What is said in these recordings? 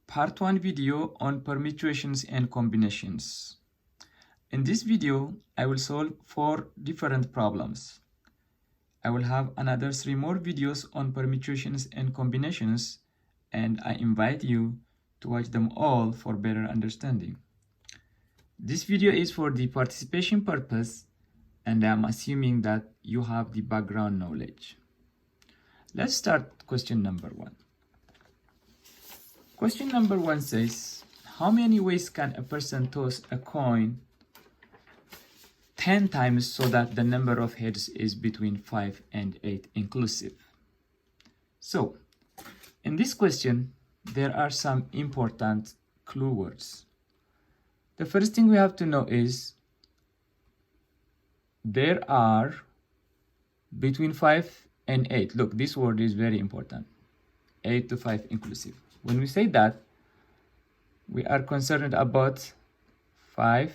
Part 1 video on permutations and combinations. In this video, I will solve 4 different problems. I will have another 3 more videos on permutations and combinations, and I invite you to watch them all for better understanding. This video is for the participation purpose, and I am assuming that you have the background knowledge. Let's start question number 1. Question number 1 says, how many ways can a person toss a coin 10 times so that the number of heads is between 5 and 8 inclusive? So, in this question, there are some important clue words. The first thing we have to know is there are between 5 and 8. Look, this word is very important. 8 to 5 inclusive. When we say that, we are concerned about 5,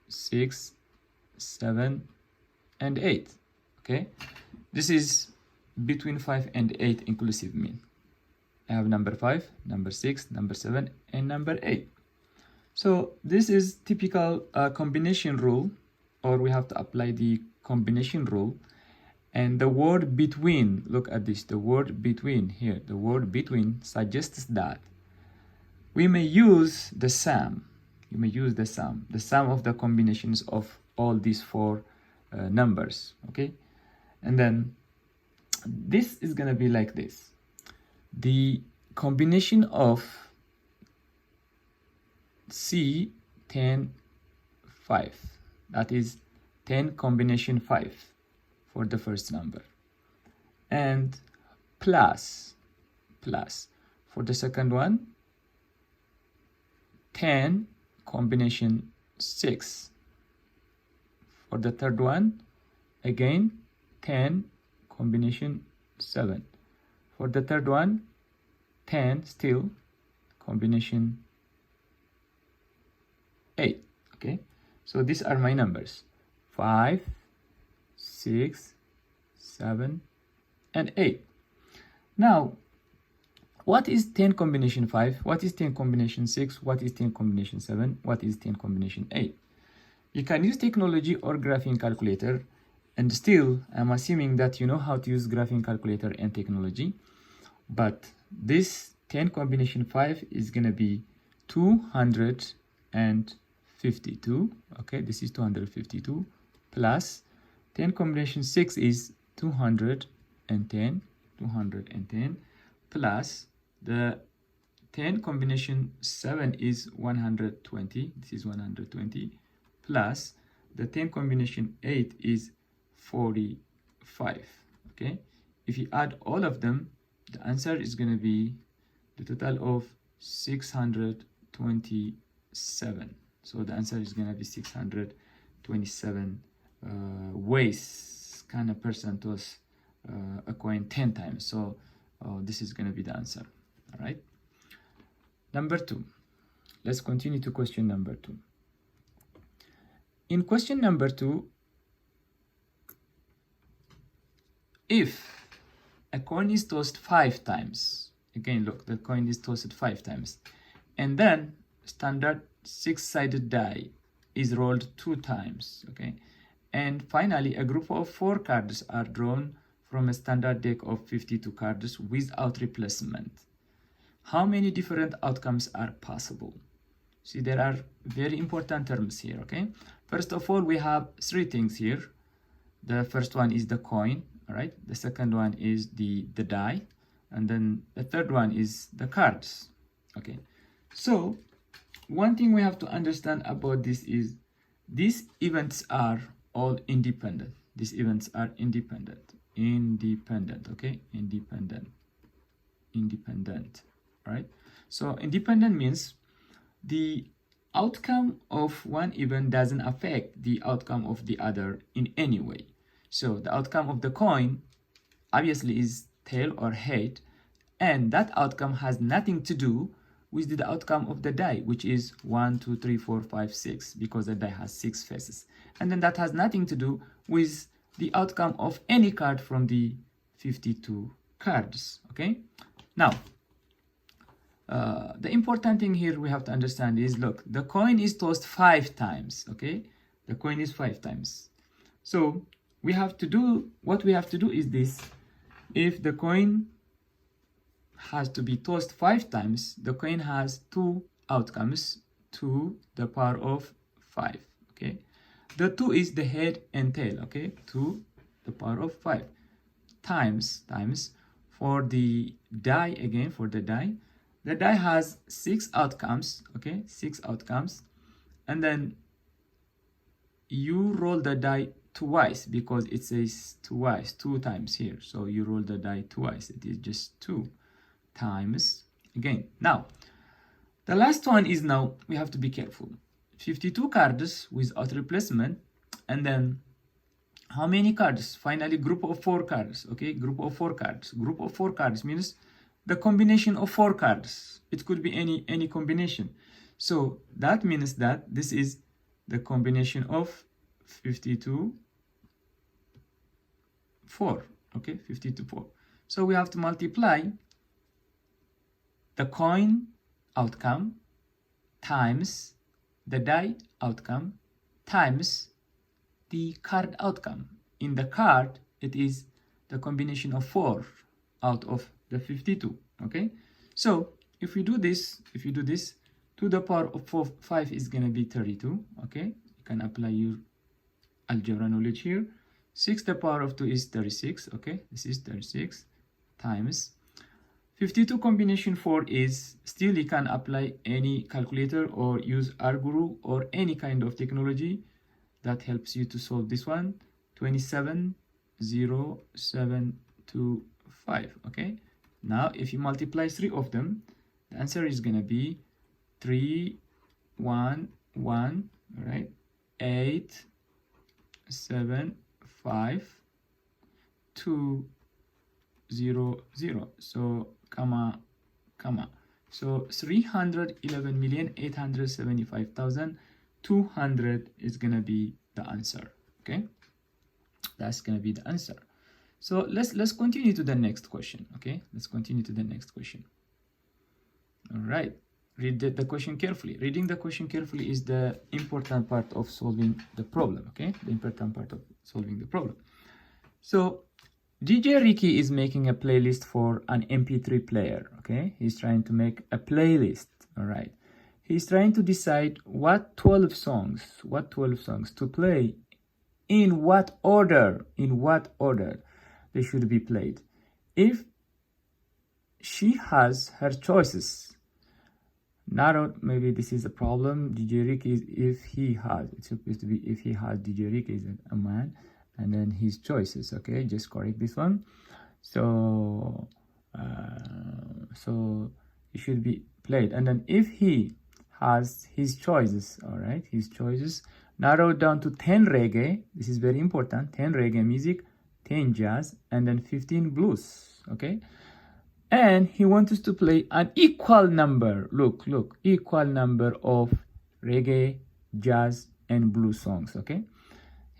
6, 7, and 8. Okay? This is between 5 and 8 inclusive mean. I have number 5, number 6, number 7, and number 8. So this is typical combination rule, or we have to apply the combination rule. And the word between, look at this, the word between here, the word between suggests that we may use the sum. You may use the sum of the combinations of all these 4 numbers, okay? And then this is gonna be like this. The combination of C 10, 5, that is 10 combination 5 for the first number, and plus for the second one 10 combination 6, for the third one again 10 combination 7, for the third one 10 still combination 8. Okay, so these are my numbers: 5, 6, 7, and 8. Now, what is 10 combination 5? What is 10 combination 6? What is 10 combination 7? What is 10 combination 8? You can use technology or graphing calculator, and still, I'm assuming that you know how to use graphing calculator and technology, but this 10 combination 5 is going to be 252. Okay, this is 252 plus 10 combination 6 is 210 plus the 10 combination 7 is 120. This is 120 plus the 10 combination 8 is 45. Okay, if you add all of them, the answer is going to be the total of 627. So the answer is going to be 627 ways can a person toss a coin 10 times. So this is going to be the answer. All right. Number 2. Let's continue to question number 2. In question number 2, if a coin is tossed 5 times, again look, the coin is tossed 5 times, and then standard 6-sided die is rolled 2 times, okay, and finally a group of 4 cards are drawn from a standard deck of 52 cards without replacement, how many different outcomes are possible? See, there are very important terms here, okay? First of all, we have 3 things here. The first one is the coin, all right? The second one is the die, and then the third one is the cards, okay? So one thing we have to understand about this is these events are all independent. These events are independent, okay? Independent, right? So independent means the outcome of one event doesn't affect the outcome of the other in any way. So the outcome of the coin obviously is tail or head, and that outcome has nothing to do with the outcome of the die, which is 1, 2, 3, 4, 5, 6, because the die has 6 faces. And then that has nothing to do with the outcome of any card from the 52 cards, okay? Now, the important thing here we have to understand is, look, the coin is tossed 5 times, okay? The coin is 5 times. So we have to do, what we have to do is this. If the coin has to be tossed 5 times, the coin has 2 outcomes to the power of 5, okay? The 2 is the head and tail, okay? To the power of 5 times for the die, again, for the die. The die has 6 outcomes, okay? 6 outcomes. And then you roll the die twice because it says twice, 2 times here. So you roll the die twice. It is just 2 times again. Now, the last one is, now we have to be careful. 52 cards without replacement, and then how many cards? Finally, group of 4 cards, okay? Group of 4 cards. Group of 4 cards means the combination of 4 cards. It could be any combination. So that means that this is the combination of 52, 4, okay? 52, 4. So we have to multiply the coin outcome times the die outcome times the card outcome. In the card, it is the combination of 4 out of the 52, okay? So if we do this, to the power of 5 is going to be 32, okay? You can apply your algebra knowledge here. 6 to the power of 2 is 36, okay? This is 36 times 52 combination 4 is, still you can apply any calculator or use Arguru or any kind of technology that helps you to solve this one. 27,0725, okay? Now if you multiply 3 of them, the answer is gonna be 3, 1, 1, all right? 8, 7, 5, 2, 0, 0. So comma. So 311,875,200 is gonna be the answer, okay? That's gonna be the answer. So let's continue to the next question, okay? Let's continue to the next question. All right, read the question carefully. Reading the question carefully is the important part of solving the problem, okay? The important part of solving the problem. So DJ Ricky is making a playlist for an MP3 player, okay? He's trying to make a playlist, all right? He's trying to decide what 12 songs to play, in what order they should be played. If she has her choices narrowed, maybe this is a problem. DJ Ricky is, if he has, it's supposed to be if he has, DJ Ricky is a man, and then his choices, okay? Just correct this one. So so it should be played, and then if he has his choices, all right, his choices narrowed down to 10 reggae, this is very important, 10 reggae music, 10 jazz, and then 15 blues, okay? And he wants us to play an equal number, look, equal number of reggae, jazz, and blues songs, okay?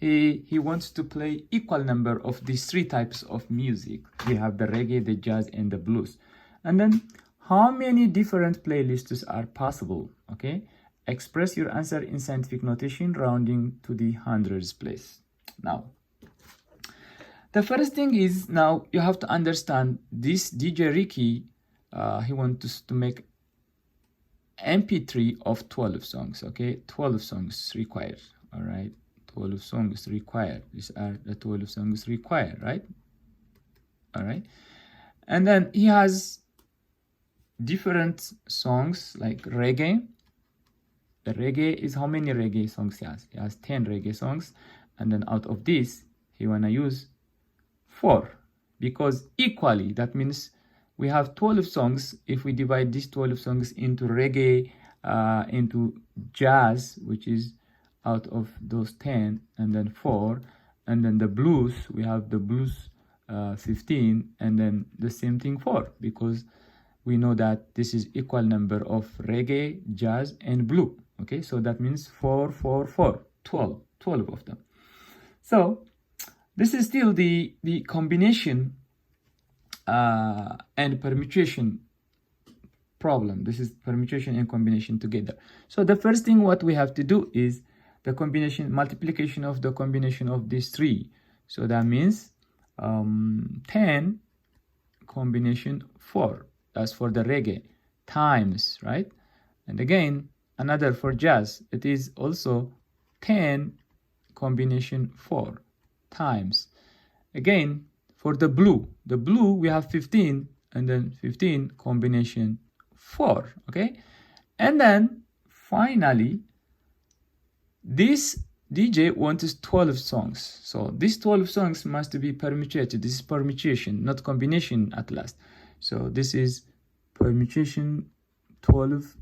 He wants to play equal number of these 3 types of music. We have the reggae, the jazz, and the blues. And then how many different playlists are possible, okay? Express your answer in scientific notation, rounding to the hundreds place. Now, the first thing is, now you have to understand this DJ Ricky, he wants us to make MP3 of 12 songs, okay? 12 songs required, all right? 12 songs required. These are the 12 songs required, right? All right. And then he has different songs like reggae. The reggae is, how many reggae songs he has? He has 10 reggae songs. And then out of this, he want to use 4. Because equally, that means we have 12 songs. If we divide these 12 songs into reggae, into jazz, which is out of those 10, and then 4, and then the blues, we have the blues 15, and then the same thing 4, because we know that this is equal number of reggae, jazz, and blue, okay? So that means 4, 4, 4, 12 of them. So this is still the combination and permutation problem. This is permutation and combination together. So the first thing what we have to do is the combination, multiplication of the combination of these three. So that means 10 combination 4. That's for the reggae times, right? And again, another for jazz. It is also 10 combination 4 times. Again, for the blue we have 15 and then 15 combination 4, okay? And then finally, this DJ wants 12 songs. So these 12 songs must be permutated. This is permutation, not combination at last. So this is permutation 12,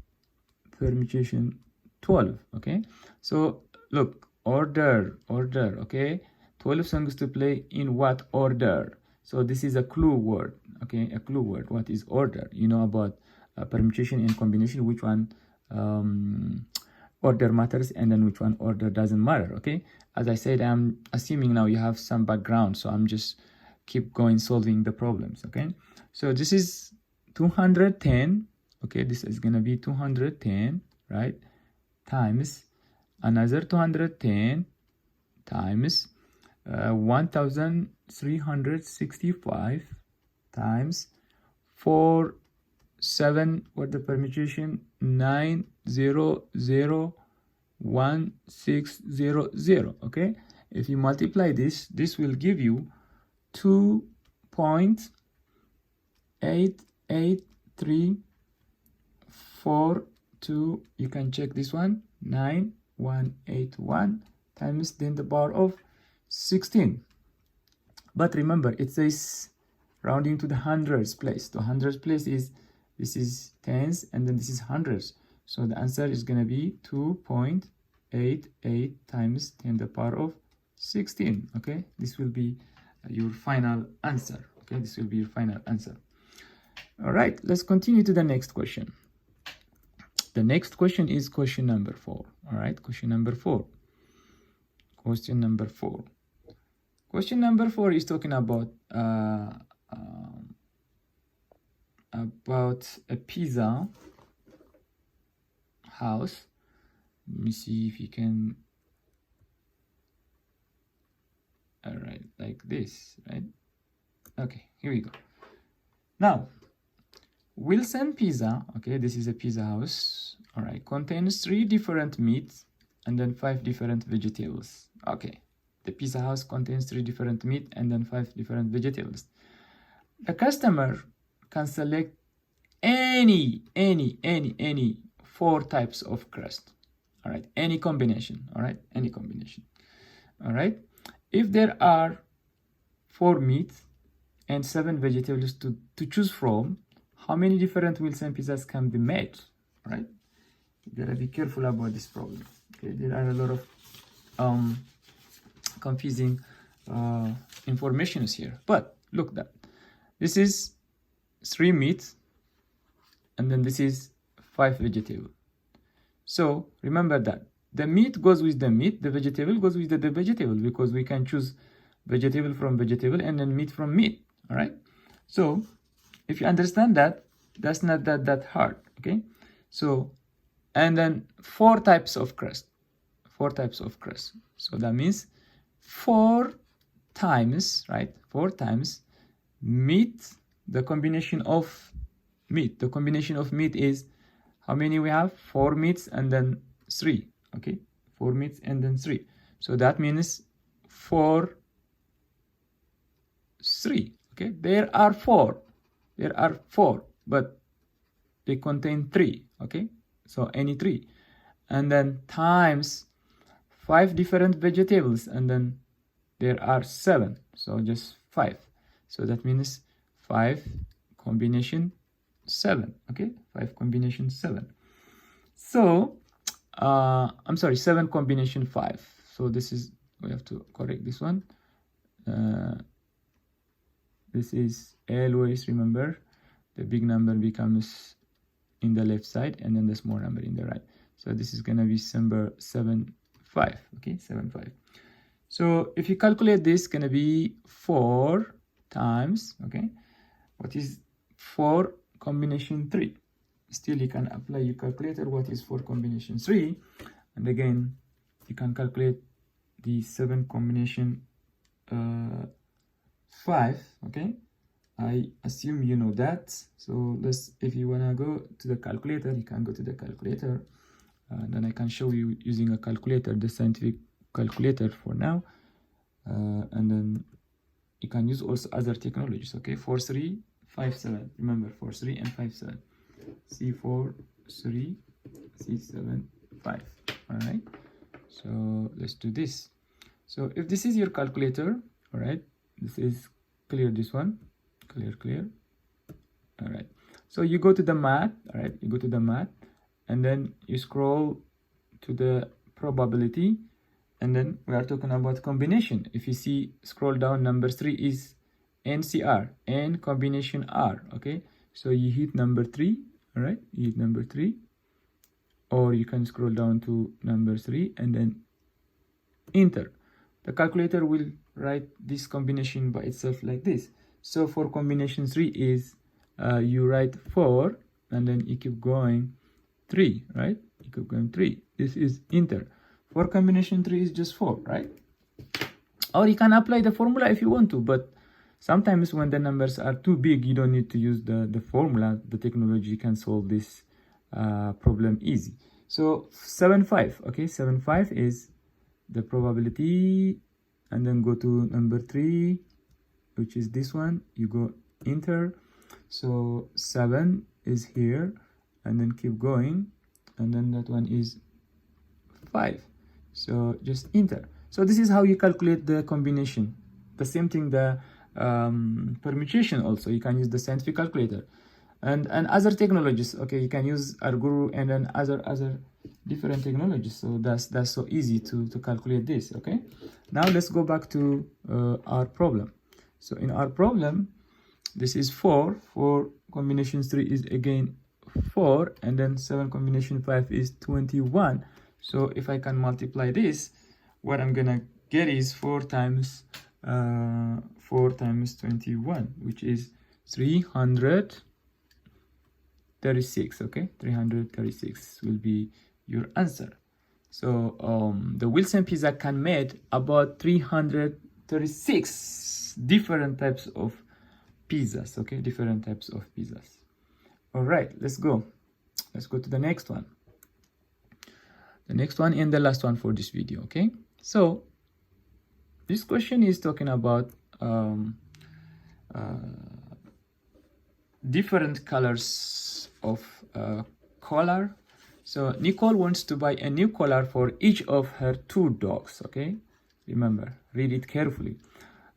permutation 12, okay? So look, order, okay? 12 songs to play in what order? So this is a clue word, okay? A clue word. What is order? You know about permutation and combination, which one order matters and then which one order doesn't matter, okay? As I said, I'm assuming now you have some background, so I'm just keep going solving the problems, okay? So this is 210, okay? This is gonna be 210, right? Times another 210 times 1365 times 4 7 what the permutation 9001600, okay? If you multiply this will give you 2.88342. You can check this one, 9181 times 10 to the power of 16. But remember, it says rounding to the hundreds place. The hundreds place is, this is tens and then this is hundreds. So the answer is going to be 2.88 times 10 to the power of 16. Okay, this will be your final answer. Okay, this will be your final answer. All right, let's continue to the next question. The next question is question number 4. All right, question number 4. Question number 4. Question number 4 is talking about a pizza house. Let me see if you can. All right, like this, right? Okay, here we go. Now, Wilson Pizza, okay, this is a pizza house, all right, contains 3 different meats and then 5 different vegetables. Okay, the pizza house contains 3 different meat and then 5 different vegetables. The customer can select any 4 types of crust, all right, any combination, all right, any combination, all right. If there are 4 meats and 7 vegetables to choose from, how many different Wilson pizzas can be made? All right, you gotta be careful about this problem. Okay, there are a lot of confusing informations here, but look, that this is 3 meats and then this is 5 vegetable. So remember that the meat goes with the meat, the vegetable goes with the vegetable, because we can choose vegetable from vegetable and then meat from meat. All right, so if you understand that, that's not that hard. Okay, so and then 4 types of crust, 4 types of crust. So that means 4 times, right, 4 times meat. The combination of meat, the combination of meat is how many we have? 4 meats and then 3. Okay, 4 meats and then 3. So that means 4 3. Okay, there are 4, but they contain 3. Okay, so any 3, and then times 5 different vegetables, and then there are 7, so just 5. So that means 5 combination 7. Okay, 5 combination 7. So I'm sorry, 7 combination 5. So this is, we have to correct this one. This is always, remember, the big number becomes in the left side and then the small number in the right. So this is gonna be number 7 5. Okay, 7 5. So if you calculate this, gonna be 4 times, okay, What is 4 combination 3? Still, you can apply your calculator. What is 4 combination 3? And again, you can calculate the 7 combination 5. Okay, I assume you know that. So if you wanna go to the calculator, you can go to the calculator. Then I can show you using a calculator, the scientific calculator for now. And then you can use also other technologies. Okay, 4 3 5 7. Remember, 4 3 and 5 7. C4 3 C7 5. All right, so let's do this. So if this is your calculator, all right, this is clear, this one clear. All right, so you go to the math. All right, you go to the math, and then you scroll to the probability, and then we are talking about combination. If you see, scroll down, number 3 is NCR, N combination R. Okay, so you hit number 3. All right, you hit number 3, or you can scroll down to number 3 and then enter. The calculator will write this combination by itself like this. So for combination 3 is you write 4 and then you keep going 3, right? You keep going 3. This is enter. For combination 3 is just 4, right? Or you can apply the formula if you want to, but sometimes when the numbers are too big, you don't need to use the formula. The technology can solve this problem easy. So 7 5. Okay, 7 5 is the probability, and then go to number 3, which is this one. You go enter. So 7 is here, and then keep going, and then that one is 5. So just enter. So this is how you calculate the combination. The same thing, the permutation also, you can use the scientific calculator and other technologies. Okay, you can use Arguru and then other different technologies. So that's so easy to calculate this. Okay, now let's go back to our problem. So in our problem, this is 4 combination 3 is again 4, and then 7 combination 5 is 21. So if I can multiply this, what I'm gonna get is 4 times 21, which is 336. Okay, 336 will be your answer. So the Wilson pizza can make about 336 different types of pizzas. Okay, different types of pizzas. All right, let's go to the next one. The next one and the last one for this video. Okay, so this question is talking about different colors of collar. So Nicole wants to buy a new collar for each of her 2 dogs. Okay, remember, read it carefully.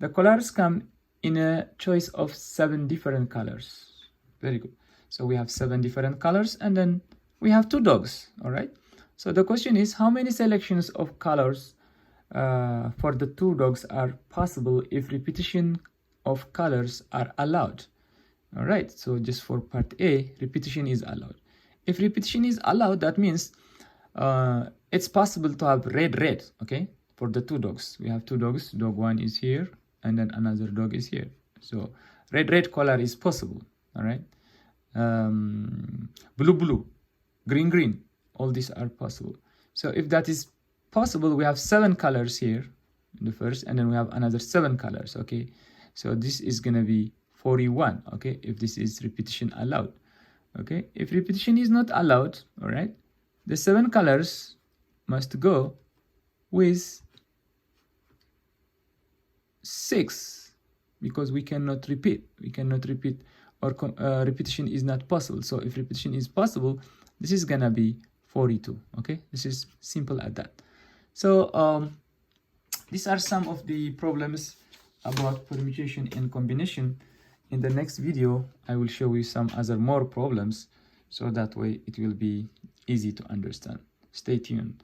The collars come in a choice of 7 different colors. Very good. So we have 7 different colors, and then we have 2 dogs. All right, so the question is, how many selections of colors for the 2 dogs are possible if repetition of colors are allowed? All right, so just for part A, repetition is allowed. If repetition is allowed, that means it's possible to have red. Okay, for the 2 dogs, we have 2 dogs. Dog 1 is here, and then another dog is here. So red color is possible. All right, blue, green, all these are possible. So if that is possible, we have 7 colors here in the first, and then we have another 7 colors. Okay, so this is gonna be 41. Okay, if this is repetition allowed. Okay, if repetition is not allowed, all right, the 7 colors must go with 6, because we cannot repeat, or repetition is not possible. So if repetition is possible, this is gonna be 42. Okay, this is simple as that. So these are some of the problems about permutation and combination. In the next video, I will show you some other more problems, so that way it will be easy to understand. Stay tuned.